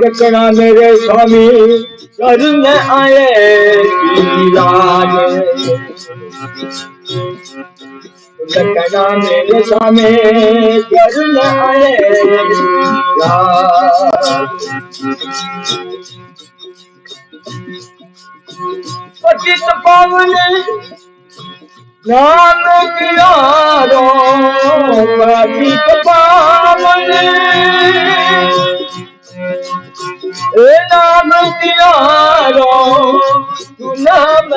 दक्षिणा मेरे स्वामी करने आए गिरिराज। दक्षिणा मेरे स्वामी करने आए गिरिराज। पतित पावन नाम प्यारो, पतित पावन नाम प्यारो, तू नाम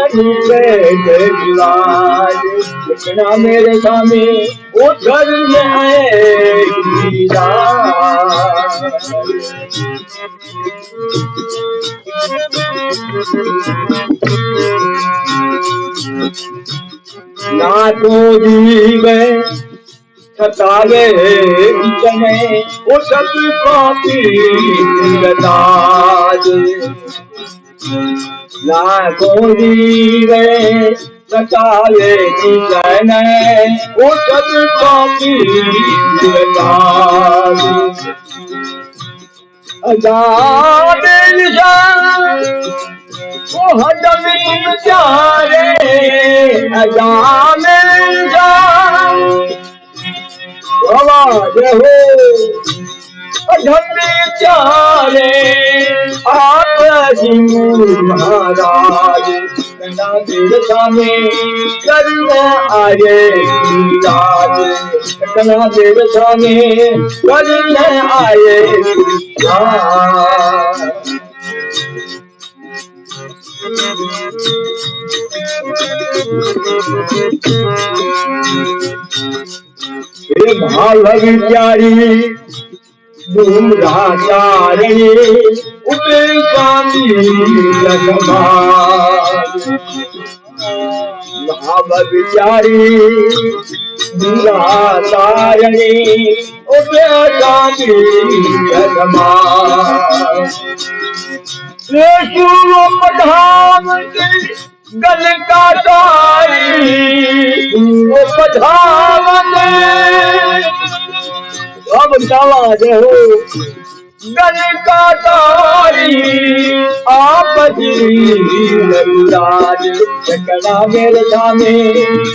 गिरिराज। दक्षिणा मेरे स्वामी वो घर में आए गिरिराज। ना तो जीवे सतावे इतने वो सब पापी दाद। ना तो जीवे सतावे इतने वो सब पापी दाद। आजाद वो हजमी जारे, अजान आवाज हो हजमी जारे, आप महाराज। दक्षिणा मेरे स्वामी करने आए गिरिराज। दक्षिणा मेरे स्वामी करने आए गिरिराज। हे भाव प्यारी दूराचारणी उपेक्षामी भाव विचारी दूराचारणी उपेक्षामी प्रधानमंत्री गल का तारी अब आवाज हो गल का तारी आप गिरिराज। दक्षिणा मेरे स्वामी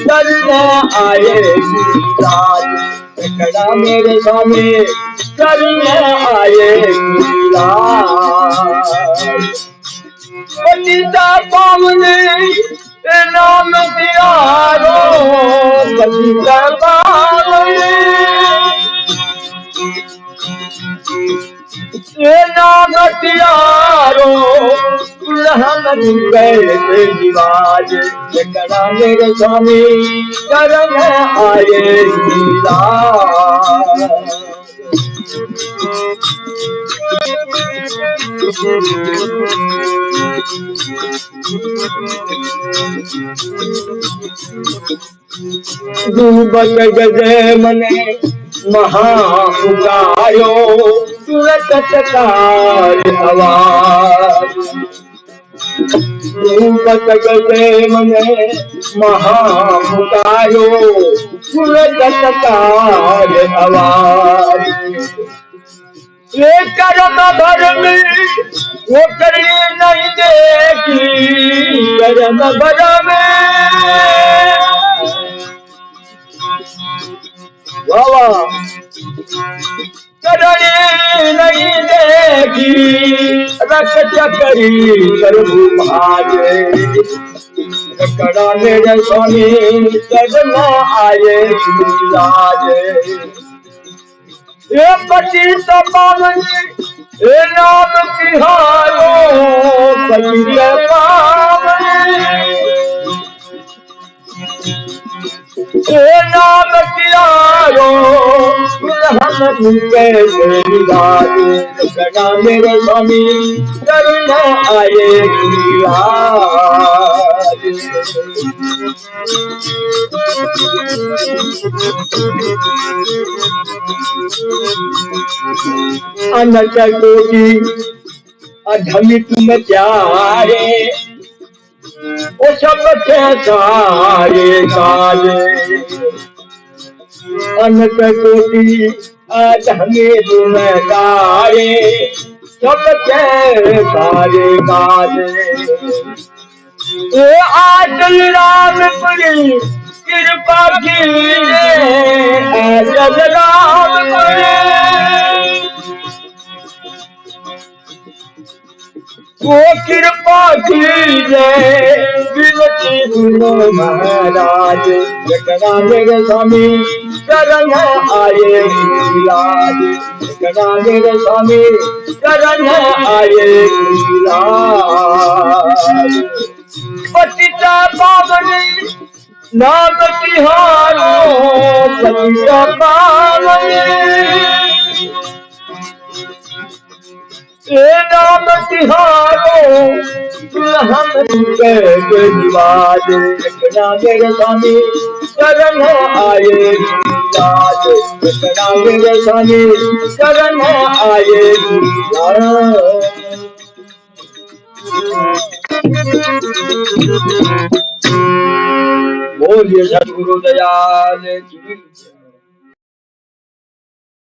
करने आए गिरिराज। दक्षिणा मेरे स्वामी करने आए गिरिराज। पतिता पावन नाम प्यारो, पतिता पावन नाम प्यारो, गिरिराज। दक्षिणा मेरे स्वामी करने आए गिरिराज। डूबत गजे मने महापुकारो, तुरत कार आवाज। डूबत गजे मने महापुकारो, तुरत कार आवाज। ये कर्म भर में वो करिए नहीं देखी, कर्म भर में बाबा करिए नहीं देखी, रख चकरी प्रभु भागे। दक्षिणा मेरे स्वामी करने आए गिरिराज। ये पतित पावन नाम तिहारो, पतित पावन नाम तिहारो, गिरिराज। दक्षिणा मेरे स्वामी करने आए गिरिराज। अनंत कोटि अधमी तुम प्यारे, ओ सब के सारे काले। अनंत कोटि आज हमें जिम्मेदारे सबके सारे काजे ये आजल रामपुरी कृपा की आजल रामपुरी वो कृपा कीजे विनती सुनो महाराज जगना मेरे स्वामी शरण आए लाज जगना मेरे स्वामी शरण आए लाज पतिता पावनी नाम तिहारो पतिता पावनी नाम तिहारो हम निवाज मेरे स्वामी शरण आए लाज मेरे स्वामी शरण आए बोलिए सतगुरु दयाल की